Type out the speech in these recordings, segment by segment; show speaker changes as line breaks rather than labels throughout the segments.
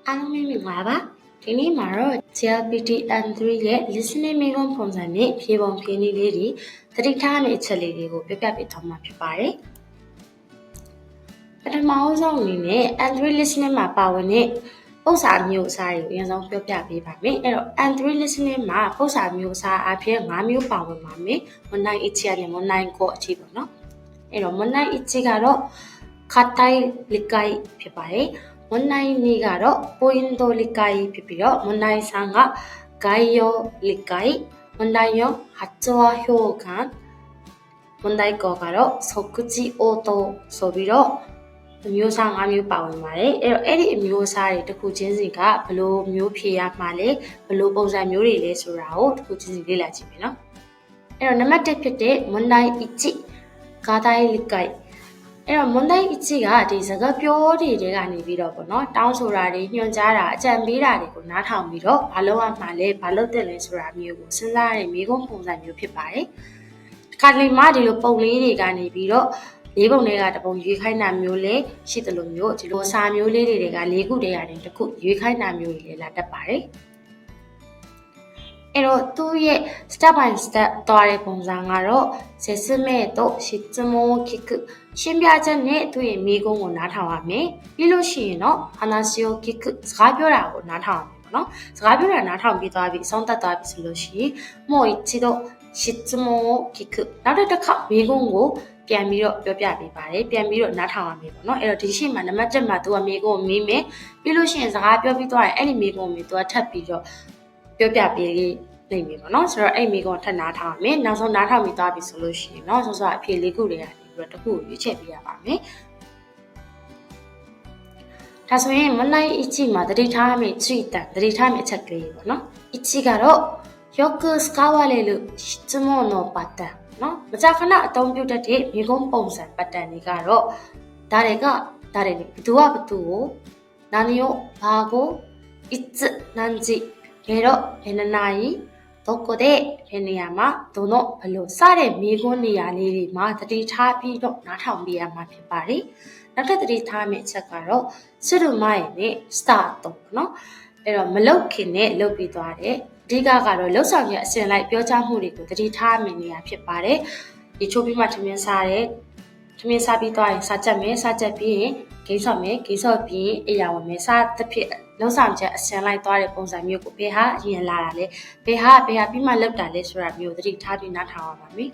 အားလုံးမင်္ဂလာပါဒီနေ့မှာတော့ GLPT N3 ရဲ့ listening မိကုံးပုံစံနဲ့ဖြေပုံဖြေနည်းလေးတွေသတိထားမယ့်အချက်လေးတွေကိုပြပြပေးသွားမှာဖြစ်ပါတယ်ပထမဆုံးအနေနဲ့ N3 listening မှာပါဝင်တဲ့ပုံစံမျိုးအစားတွေကိုအရင်ဆုံးပြောပြပေးပါမယ်အဲ့တော့ N3 listening မှာပုံစံမျိုးအစားအဖြစ်5မျိုးပါဝင်ပါမယ်မွန်နိုင်အချီနဲ့မွန်နိုင်ကိုအချီပေါ့နော်အဲ့တော့မွန်နိုင်အချီကတော့ခတ်တိုင်းလိကိုင်ဖြစ်ပါတယ်မွန်နိုင်နီကတော့ပိုင်တိုလိကိုင်ဖြစ်ပြီးတော့မွန်နိုင်ဆန်ကဂိုင်ယောလိကိုင်မွန်နိုင်ယောဟတ်ချွာဟျိုကန်မွန်နိုင်ကောကတော့ဆောကုချီအိုတိုဆိုပြီးတော့အမျိုးအစား5မျိုးပါဝင်ပါတယ်အဲ့ဒီအမျိုးအစားတွေတစ်ခုချင်းစီကဘယ်လိုမျိုးဖြေရမှာလဲဘယ်လိုပုံစံမျိုးတွေလဲဆိုတာကိုတစ်ခုချင်းစီလေ့လာကြည့်မယ်နော်အဲ့တော့နံပါတ်1ဖြစ်တဲ့မွန်နိုင်အချီဂါတိုင်းလိကိုင်အဲ့တော့မွန်တိုင်းအချီကဒီစကားပြောတွေကနေပြီးတော့ပေါ့နော်တောင်းဆိုတာတွေညွှန်ကြားတာအကြံပေးတာတွေကိုနားထောင်ပြီးတော့ဘာလို့ရမှာလဲဘာလို့တက်လဲဆိုတာမျိုးကိုစဉ်းစားရတဲ့မိကုံးပုံစံမျိုးဖြစ်ပါတယ်ဒီခါလေးမှဒီလိုပုံလေးတွေကနေပြီးတော့လေးပုံတွေကတပုံရွေးခိုင်းတာမျိုးလေးရှိတယ်လို့မျိုးဒီလိုစာမျိုးလေးတွေက၄ခုတည်းရတယ်တစ်ခုရွေးခိုင်းတာမျိုးတွေလည်းလာတတ်ပါတယ်အဲ့တော့သူ့ရဲ့ step by step သွားတဲ့ပုံစံကတော့説明と質問を聞くရှင်းပြချက်နဲ့သူ့ရဲ့မိကုံးကိုနားထောင်ရမယ်ပြီးလို့ရှိရင်တော့話を聞くစကားပြောတာကိုနားထောင်ရမယ်ပေါ့နော်စကားပြောတာနားထောင်ပြီးသွားပြီအဆုံးသတ်သွားပြီဆိုလို့ရှိရင်もう一度質問を聞くနောက်တစ်ခါမိကုံးကိုပြန်ပြီးတော့ပြောပြပေးပါတယ်ပြန်ပြီးတော့နားထောင်ရမယ်ပေါ့နော်အဲ့တော့ဒီရှင်းမှာနံပါတ်1မှာသူကမိကုံးကိုမေးမယ်ပြီးလို့ရှိရင်စကားပြောပြီးသွားရင်အဲ့ဒီမိကုံးကိုသူကထပ်ပြီးတော့ပြောပြပေးလိမ့်မယ်ပေါ့နော်ဆိုတော့အဲ့မိကုံးထပ်နားထောင်ရမယ်နောက်ဆုံးနားထောင်ပြီးသွားပြီဆိုလို့ရှိရင်เนาะဆောစောအဖြေ၄ခုတွေကနေပြီးတော့တစ်ခုကိုရွေးချယ်ပေးရပါမယ်ဒါဆိုရင်မနိုင်အချီမှာတတိထားမယ်ချီတန်တတိထားမယ်အချက်ကလေးပေါ့နော်အချီကတော့よく使われる質問のパターンเนาะမကြာခဏအသုံးပြုတတ်တဲ့မိကုံးပုံစံပတ်တန်တွေကတော့ဒါတွေကဘသူကဘသူကို何をဘာကိုいつ何時ဘယ်တော့ဘယ်နာရီどこでဘယ်နေရာမှာどのဘလို့စတဲ့မိကုံးနေရာလေးတွေမှာတတိထားပြီးတော့နားထောင်ပြရမှာဖြစ်ပါတယ်နောက်ထပ်တတိထားမယ့်အချက်ကတော့する前နဲ့ start တော့เนาะအဲ့တော့မလုတ်ခင်နဲ့လုတ်ပြီးသွားတယ်အဓိကကတော့လှုပ်ဆောင်ရအစဉ်လိုက်ပြောကြားမှုတွေကိုတတိထားမယ့်နေရာဖြစ်ပါတယ်ဒီချိုးပြီးမှထမင်းစားတယ်ထမင်းစားပြီးသွားရင်စားချက်မယ်စားချက်ပြီးရင်ဂိမ်းဆော့မယ်ဂိမ်းဆော့ပြီးရင်အရာဝင်မယ်စားတစ်ဖြစ်လှုပ်ဆောင်ချက်အစဉ်လိုက်သွားတဲ့ပုံစံမျိုးကိုဘယ်ဟာအရင်လာတာလဲဘယ်ဟာပြီးမှလောက်တာလဲဆိုတာမျိုးသတိထားပြီးနားထောင်ရပါမယ်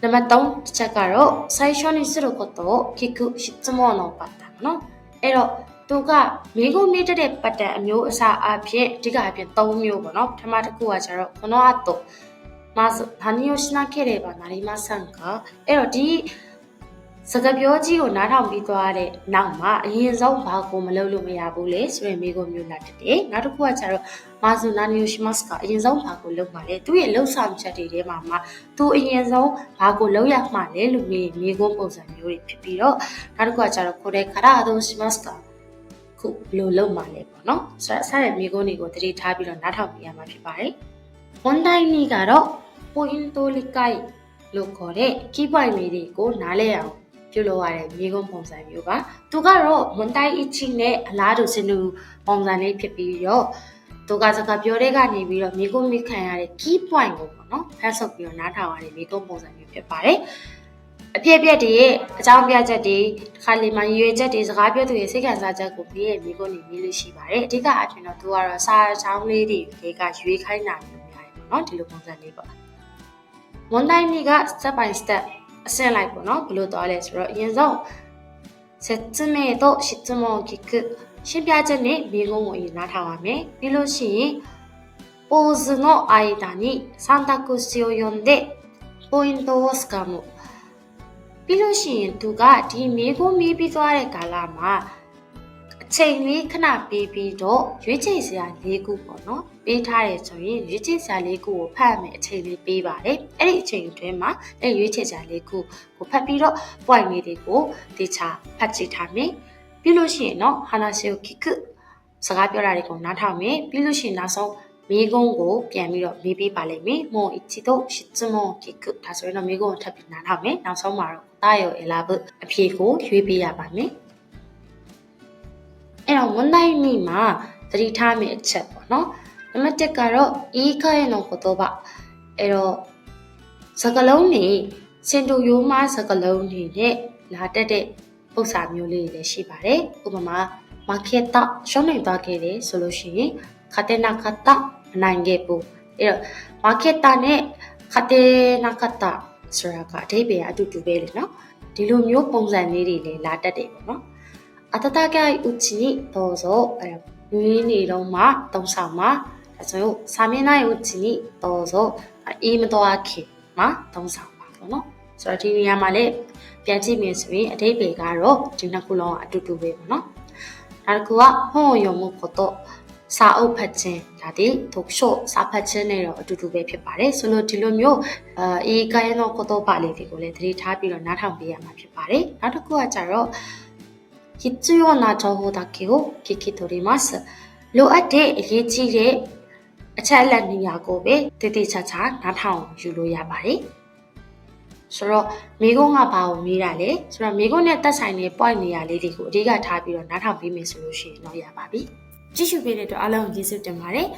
နံပါတ်3တစ်ချက်ကတော့最初にすることを聞く質問のパターンเนาะအဲ့တော့သူကမိကုံးမေးတဲ့ပတ်တန်အမျိုးအစားအဖြစ်အဓိကအဖြစ်3မျိုးပေါ့နော်ပထမတစ်ခုကကျတော့この後まず何をしなければなりませんかအဲ့တော့ဒီစကားပြောကြီးကိုနားထောင်ပြီးသွားတဲ့နောက်မှာအရင်ဆုံးဘာကိုမလုပ်လို့မရဘူးလေဆိုရင်မိကုံးမျိုးလာတက်တယ်နောက်တစ်ခုကကျတော့まず何をしますかအရင်ဆုံးဘာကိုလုပ်မှာလဲသူရဲ့လှုပ်ဆောင်ချက်တွေထဲမှာသူအရင်ဆုံးဘာကိုလုပ်ရမှာလဲလို့မိကုံးပုံစံမျိုးတွေဖြစ်ပြီးတော့နောက်တစ်ခုကကျတော့これからどうしますかခုဘယ်လိုလုပ်မှာလဲပေါ့နော်ဆိုတော့အဲ့ဒီမိကုံးတွေကိုတတိထားပြီးတော့နားထောင်ပြရမှာဖြစ်ပါတယ်ဝန်တိုင်းနီကတော့ point လိကိုင်လို့ခေါ်တဲ့ key point တွေကိုနားလဲအောင်ပြုလုပ်ရတဲ့မိကုံးပုံစံမျိုးပါသူကတော့ဝန်တိုင်းအချီနဲ့အလားတူစင်တူပုံစံလေးဖြစ်ပြီးတော့သူကစကားပြောတဲ့ကနေပြီးတော့မိကုံးမိခံရတဲ့ key point ကိုပေါ့နော်ဖတ်ဆုပ်ပြီးတော့နားထောင်ရတဲ့မိကုံးပုံစံမျိုးဖြစ်ပါတယ်အဖြစ်အပျက်တွေရဲ့အကြောင်းပြချက်တွေတစ်ခါလေမှရွေချက်တွေစကားပြောသူရဲ့စိတ်ခံစားချက်ကိုပြီးရဲ့မိကုန်းနေနေလို့ရှိပါတယ်အဓိကအဖြစ်တော့သူကတော့စာချောင်းလေးတွေကရွေးခိုင်းတာမျိုးများတယ်ပေါ့နော်ဒီလိုပုံစံလေးပေါ့ဝန်တိုင်းကြီးက step by step အဆင့်လိုက်ပေါ့နော်ဘယ်လိုသွားလဲဆိုတော့အရင်ဆုံး説明と質問を聞くရှင်းပြချက်နဲ့မိကုန်းကိုအရင်နားထောင်ရမယ်ပြီးလို့ရှိရင်ポーズの間に選択肢を読んでポイントをつかむပြီးလို့ရှိရင်သူကဒီမိကုန်းမေးပြီးသွားတဲ့ကာလမှာအချိန်လေးခဏပေးပြီးတော့ရွေးချယ်စရာ၄ခုပေါ့နော်ပေးထားတယ်ဆိုရင်ရွေးချယ်စရာ၄ခုကိုဖတ်မယ်အချိန်လေးပေးပါတယ်အဲ့ဒီအချိန်အတွင်းမှာအဲ့ရွေးချယ်စရာ၄ခုကိုဖတ်ပြီးတော့ point လေးတွေကိုတေချာဖတ်ကြည့်ထားမယ်ပြီးလို့ရှိရင်တော့話を聞くစကားပြောတာတွေကိုနားထောင်မယ်ပြီးလို့ရှိရင်နောက်ဆုံးမိကုန်းကိုပြန်ပြီးတော့မေးပေးပါလိမ့်မယ်もう一度質問を聞くဒါဆိုရင်တော့မိကုန်းကိုထပ်ပြီးနားထောင်မယ်နောက်ဆုံးမှာတော့答えを選ぶအဖြေကိုရွေးပေးရပါမယ်အဲ့တော့ဝန်တိုင်းနေ့မှာ တိထားမယ့်အချက်ပေါ့နော်နံပါတ်1ကတော့ဤခိုင်နောကတော့ပါအဲ့တော့စကလုံးနေစင်တူရိုးမားစကလုံးနေနဲ့လာတက်တဲ့ပု္ပ္ပာမျိုးလေးတွေလည်းရှိပါတယ်ဥပမာမာခေတာရှုံးနေသွားခဲ့တယ်ဆိုလို့ရှိရင်ခတေနာခတာမနိုင်ခဲ့ဘူးအဲ့တော့မာခေတာနဲ့ခတေနာခတာဆိုတာကအဓိပ္ပာယ်အတူတူပဲလေနော်ဒီလိုမျိုးပုံစံလေးတွေလည်းလာတက်တယ်ပေါ့နော်အတတကဥချီတော့ဆိုလူရင်းနေတော့မှတုံးဆောင်မှာဒါဆိုစာမျက်နှာဥချီတော့ဆိုအေးမတော်ခင်မှာတုံးဆောင်ပါပေါ့နော်ဆိုတော့ဒီနေရာမှာလည်းပြန်ကြည့်မယ်ဆိုရင်အဓိပ္ပာယ်ကတော့ဒီနှစ်ခုလုံးကအတူတူပဲပေါ့နော်နောက်တစ်ခုကဟောရုံမှုကတော့စာအုပ်ဖတ်ခြင်းဒါဒီ독서စာဖတ်ခြင်းနဲ့တော့အတူတူပဲဖြစ်ပါတယ်ဆိုလို့ဒီလိုမျိုးအေးကိုင်းသောကတော့ပါလေးတွေကိုလည်းသတိထားပြီးတော့နားထောင်ပေးရမှာဖြစ်ပါတယ်နောက်တစ်ခုကကြတော့必要な情報だけを聞き取りますလိုအပ်တဲ့အရေးကြီးတဲ့အချက်အလက်နေရာကိုပဲတည်တည်ချာချာနားထောင်ယူလို့ရပါတယ်ဆိုတော့မိကုန်းကဘာကိုမေးတာလဲဆိုတော့မိကုန်းနဲ့တက်ဆိုင်တဲ့ point နေရာလေးတွေကိုအဓိကထားပြီးတော့နားထောင်ပေးမယ်ဆိုလို့ရှိရင်တော့ရပါပြီကြည့်ရှုပေးတဲ့အတွက်အားလုံးကျေးဇူးတင်ပါတယ်